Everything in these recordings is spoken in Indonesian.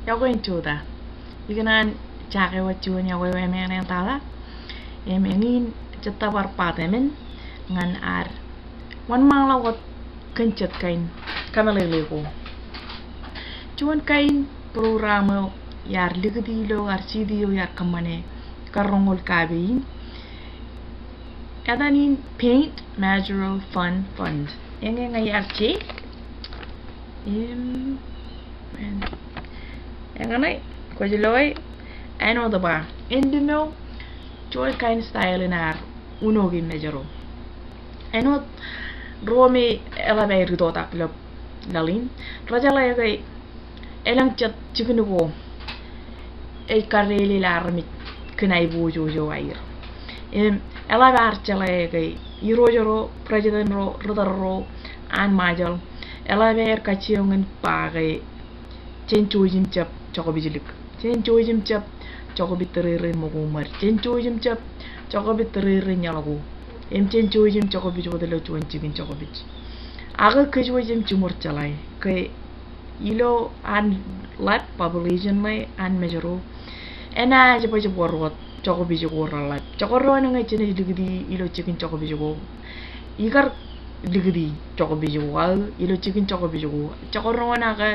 Jag går inte uta. Ikan cakap wajuan jag går med en tala. Ingin cetta warpatemen ngan ar. Wan mang lawat kencet kain kamelelego. Cuan kain programa yar ligdilo arsidio yar kamane karongol kabein. Adanin Paint Majuro Fun Fund. Yang ngayar C. Yang anay ko jeloy ano da ba indino joy kind style na uno gi mejaro ano romi elabe rido tak lalin rajala gay elang chat chignu go e kareli larmi knai bojo jo air elabe archala gay irojoro president ro rodaro an majal elabe kachiongen pagay cenchojim chap choko bijilik cenchojim chap choko bitere mogumar cenchojim chap choko bitere nyalago cenchojim choko bijo de lo chonchigin choko bij aga kejojim chumur chalai ke ilo an lat population mai an mejoro ena je bojo borot choko bijo goralat choko ro ngai chene digdi ilo chikin choko bijo igar digdi choko bijo wal ilo chikin choko bijo choko ro na ga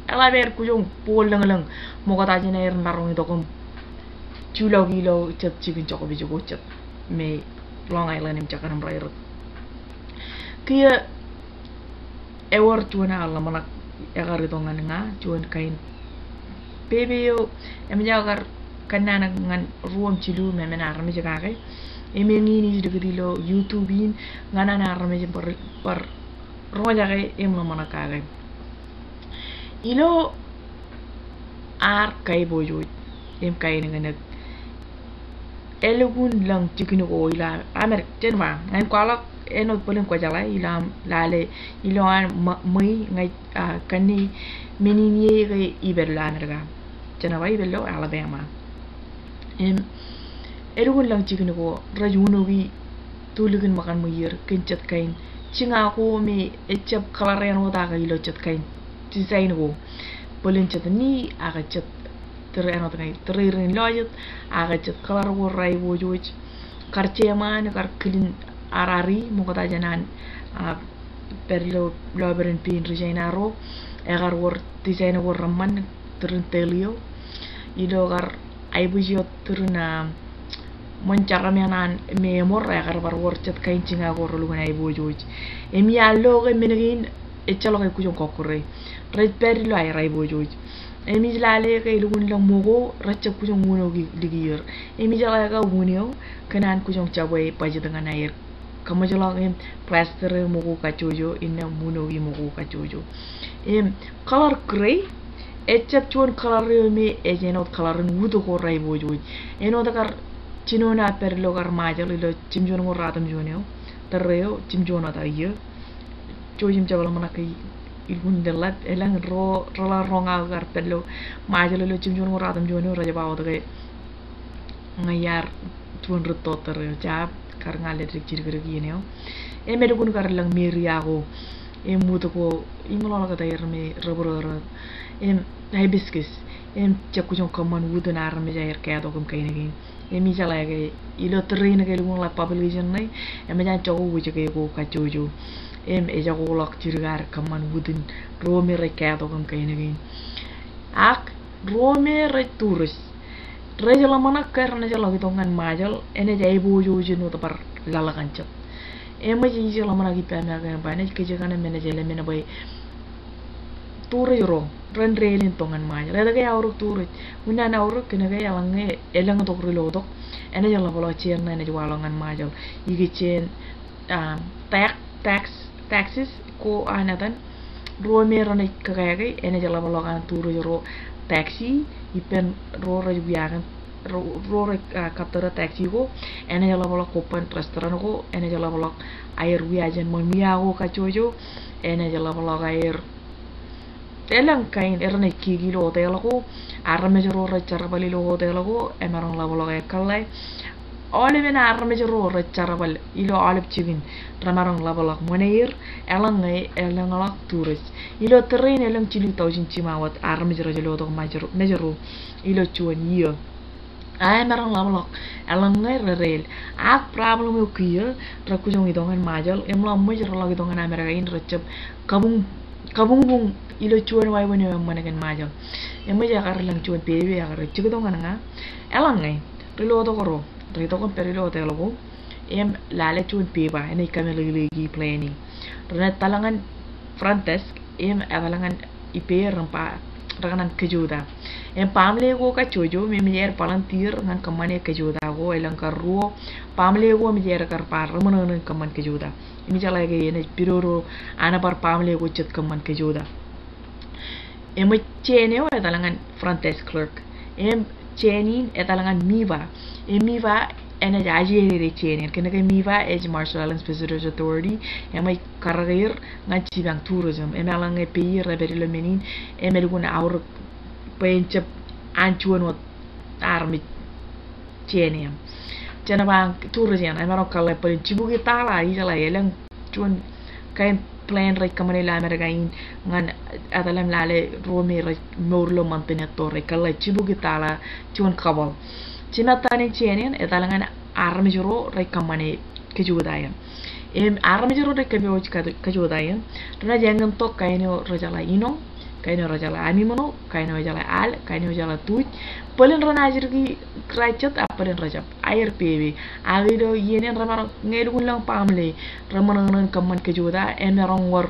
ela ber kujong pol lang moga ta jina er marong itu kom chulo gilo chat chicken choko bijo chat me Long Island im chakaram rairot kia ewar chuana alla manak yagar itu nga chuan kain bebe yo em jagar kanana ngan ruam chilu me menar me jagake eme ngini digdilo YouTube in ngana na rame par rojage em lo manakage ilo ar kai bojo em kai ngan elugun lang chikin ko ila amer tenwa ngan kwala enot polen ko jala ila lale ilo an mai ngai kanni menini ge iberla amerga tenawa ibello Alabama elugun lang chikin ko rajuno gi tulugin makan muyir kencet kain cinga ko me echap kalaren wota ga ilo chet kain design go bolin chat ni aga chat ter ano tangai terin loyot aga chat color go rai bo joj karche man kar klin arari mo kata janan perlo loberen pin rejainaro egar wor design go ramman terin telio ido gar ai bujio terna moncara menan memor egar bar wor chat kain cinga go rolungan ai bo joj emi allo ge menegin echalo ke kujon kokore red perlo ay ray bojoj emi jlale ke lugun lang mogo racha kujon wono gi ligir emi jala ga wonio kanan kujon chaboy paje dengan air kamajala em plaster mogo kachojo inna mono gi mogo kachojo color gray echap chon color me ejenot color wudo ko ray bojoj eno dakar chinona perlo gar majal ilo chimjon mo ratam joneo terreo chimjona ta ye chojim jabal manaki ilgun delat elang rola ronga gar pello majalo lo chimjon mo ratam jono raja bawo de ngayar tuan rutoter jab kar ngale rik jirgir gineo medugun kar lang miriago muto ko imolo kata yerme roboro hibiscus chakujon common wudonar me jair kado kum kainegi mi jala ge ilo terreno ke lugun la population nai jan chogo wuje ke ko kachojo eja golak jirgar kaman wudin rome rekado kam kainegi ak rome re turus rejala mana karna jala gitongan majal ene jai bojo jino tapar lalakan chat ji jala mana gi pamya ga bane ke jagana mena jele mena boy turo ren relin tongan majal ada ga awru turo una na awru kena ga yalange elang to relodok ene jala bolo cherna ene jwalongan majal igi chen taxes ko anatan rome rone kagay ene jala balogan turo joro taxi ipen rora jubiagan rora kaptara taxi ko ene jala balok kopan restoran ko ene jala balok air wiajan mon miago kachojo ene jala balok air elang kain erne kigi lo hotel ko arme joro ra charbali lo hotel ko emarong la balok kalai olive na armejero recharabal ilo olive chicken ramarong labalak moneir elangai elangalak turis ilo terrain elang chili taujin chimawat armejero jelo to majero ilo chuan year ay marang labalak elangai rel ak problem yo kiya rakujong idongan majal emla majero lagi dongan amerika in recep kabung bung ilo chuan wai wani managan majal emaja karlang chuan pewe akar chigdongan nga elangai relo to koro rito kon perilo telogo em lale chun piba ene kameligi plani rena talangan front desk em avalangan iper rampa raganan kejuda em pamle go ka chojo me mier palantir ngan kamane kejuda go elang karuo pamle go mier kar par ramonan kaman kejuda ini jala ge ene piroro ana par pamle go chet kaman kejuda em chene o talangan front desk clerk em chenin etalangan miva miva ena jajere chenin kena ke miva is Marshall Islands Visitors Authority emai karagir ngaji bang tourism emalang epi reberilo menin emelguna aur pencep anchuan wat armi chenin jana bang tourism emaro kala per cibugi tala ijala yelang chuan kain plan rek kamane la mergain ngan adalam lale rome rek morlo mantene torre kala cibugi tala chuan kabal cimatane chenen edalangan armijoro rek kamane kejudayan armijoro rek kejudayan rena jangan to kaino rajala ino kaino rajala animono kaino rajala al kaino rajala tuj polen rena jirgi krachat aparen rajab air pewe agido yenen ramar ngelu lang pamle ramanan kaman kejuda emerong war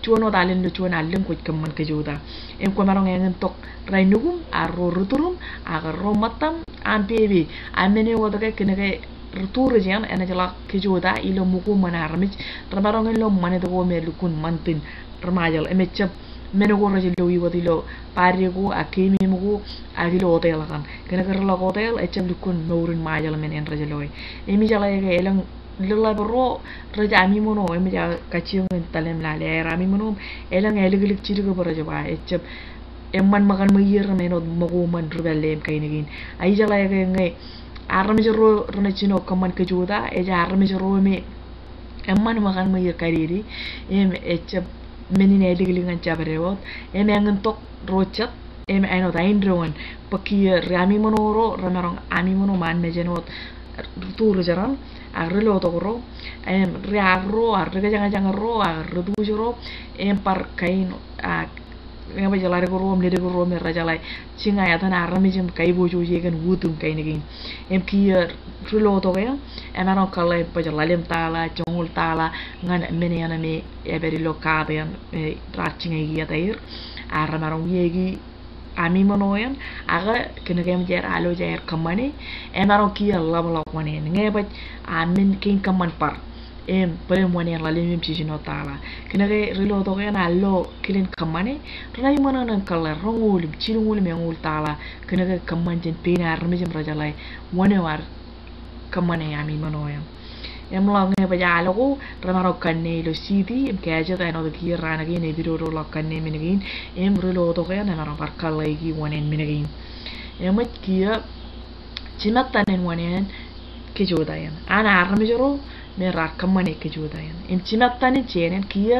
chuano dalen lu chuan alem ko kaman kejuda em ko marong ngen tok rainugum arro ruturum agarro matam ampewe amene wodoke kenege ruturejan ena jala kejuda ilo muku manarmich ramarong lo mane do me lukun mantin ramajal emechap menugo rajilo wiwatilo parigo akemi mugo agilo hotel kan kena kerla hotel ecem dukun nourin majal men en rajaloy emi jala ge elang lila bro raja ami mono emi ja kaciung talem la le rami mono elang eligilik cirugo baraja ba ecem emman makan mayir menod mugo man rubelem kainigin ai jala ge ngai arame jero rona chino kaman kejuda eja arame jero me emman makan mayir kariri em ecem menine eligilingan jabarewot em angen tok rochat em ano dain drongan pakia rami monoro ramarong ami mono man mejenot tur jaran agrelo tokro em reagro arga jangan ro ardu joro em par kain nga ba jalare ko rom lede ko rom rajalai singa ya tan arami jam kai bojo jegan wutum kai negin em ki rulo to ya em aron kala pa jalalem tala jongul tala ngan mene yana me e beri lokade yan ratchinga gi atair aramaron yegi ami monoyan aga kena gem jer alo jer kamane em aron ki Allah balok mane nge ba amin king kaman par em pare mone la limim ci no tala kena ge rilo to ga na lo kilin kamane rai mana nan kala rongul ci ngul me ngul tala kena ge kaman jen pina armi jam rajalai wone war kamane ami manoya em lo nge ba ya lo ko ramaro kanne lo city em ke aja ta no ki rana ge ne biro ro lo kanne minigin em rilo to ga na maro par kala gi wone minigin em kiya cimatanen wone ke jodayan ana armi joro me rakamane ke jodayan em cimatane chenen kiya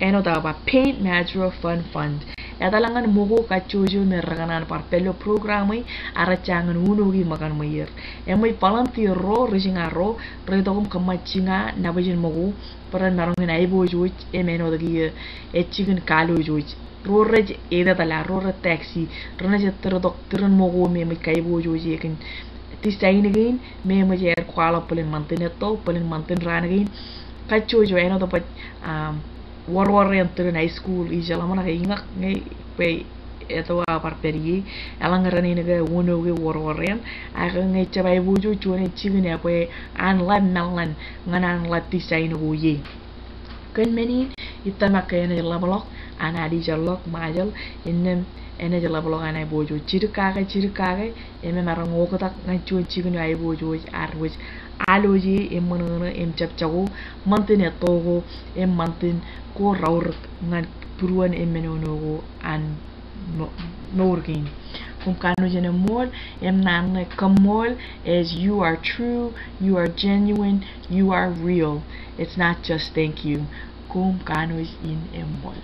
eno daba paint natural fun fund adalangan mugo kacuju me raganan par pelo programai arachangan unugi makan mayir emai palanti ro risingaro redogum kamachinga nabajin mugo paran marongin aibo juj emeno dagi echigen kalu juj rorej eda dala rora taxi rana jettero doktoran mugo me mai kaibo juj ekin tisain again me majer kwala pulin mantineto pulin mantin ran again kacuju eno dapat war yang high school ijala mana kayak ingak ngai pe itu apa peri alang ngerani nega wono ge war yang aga ngai cabai buju cuane cigene apa an lan melan nganan lati sai no ye kan meni ita makanya jala blok ana di jalok majal innem ene jala blok ana bojo cirkage eme marang ngokotak ngai cuan cigene ai bojo arwis aloji emono em capcago mantine togo em mantin ko raur ngan puruan emenono an norgin Kung kano dyan mol, nanay kamol is you are true, you are genuine, you are real. It's not just thank you. Kung kano in mol.